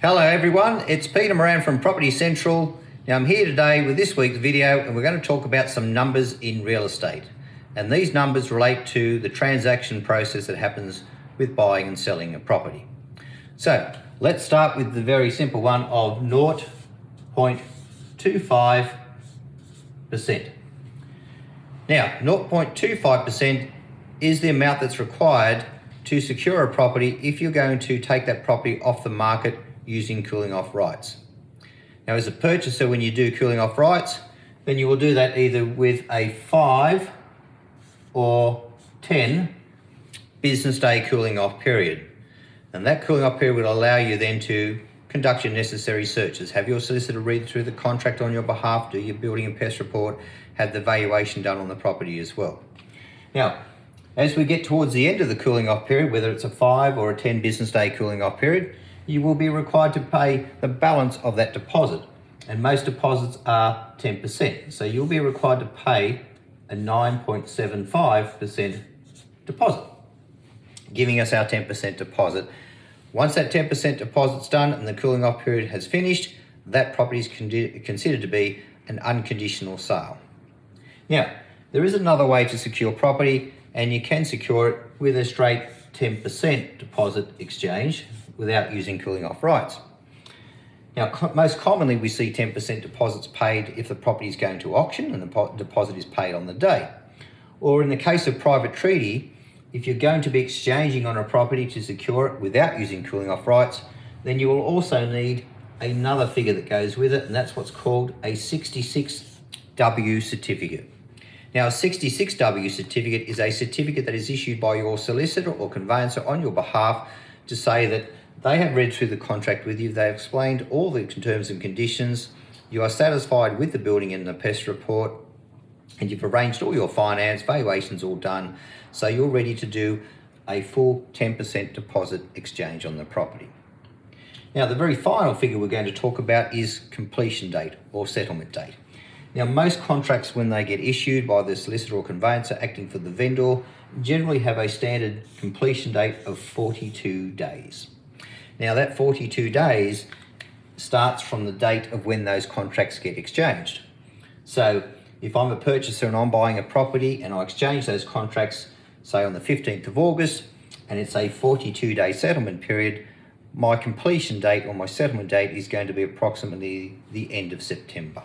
Hello everyone, it's Peter Moran from Property Central. Now I'm here today with this week's video and we're going to talk about some numbers in real estate. And these numbers relate to the transaction process that happens with buying and selling a property. So let's start with the very simple one of 0.25%. Now 0.25% is the amount that's required to secure a property if you're going to take that property off the market using cooling off rights. Now as a purchaser, when you do cooling off rights, then you will do that either with a 5 or 10 business day cooling off period. And that cooling off period will allow you then to conduct your necessary searches, have your solicitor read through the contract on your behalf, do your building and pest report, have the valuation done on the property as well. Now, as we get towards the end of the cooling off period, whether it's a 5 or a 10 business day cooling off period, you will be required to pay the balance of that deposit. And most deposits are 10%. So you'll be required to pay a 9.75% deposit, giving us our 10% deposit. Once that 10% deposit's done and the cooling off period has finished, that property is considered to be an unconditional sale. Now, there is another way to secure property, and you can secure it with a straight 10% deposit exchange without using cooling off rights. Now, most commonly we see 10% deposits paid if the property is going to auction and the deposit is paid on the day. Or in the case of private treaty, if you're going to be exchanging on a property to secure it without using cooling off rights, then you will also need another figure that goes with it, and that's what's called a 66W certificate. Now, a 66W certificate is a certificate that is issued by your solicitor or conveyancer on your behalf to say that they have read through the contract with you, they've explained all the terms and conditions, you are satisfied with the building and the pest report, and you've arranged all your finance, valuations all done, so you're ready to do a full 10% deposit exchange on the property. Now, the very final figure we're going to talk about is completion date or settlement date. Now, most contracts, when they get issued by the solicitor or conveyancer acting for the vendor, generally have a standard completion date of 42 days. Now, that 42 days starts from the date of when those contracts get exchanged. So if I'm a purchaser and I'm buying a property and I exchange those contracts, say on the 15th of August, and it's a 42-day settlement period, my completion date or my settlement date is going to be approximately the end of September.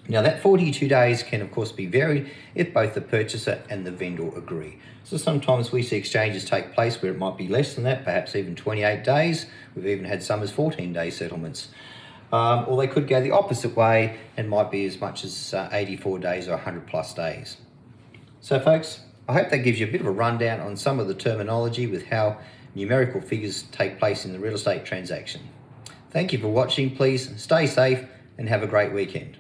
Now, that 42 days can of course be varied if both the purchaser and the vendor agree. So sometimes we see exchanges take place where it might be less than that, perhaps even 28 days. We've even had some as 14-day settlements. Or they could go the opposite way and might be as much as 84 days or 100 plus days. So folks, I hope that gives you a bit of a rundown on some of the terminology with how numerical figures take place in the real estate transaction. Thank you for watching. Please stay safe and have a great weekend.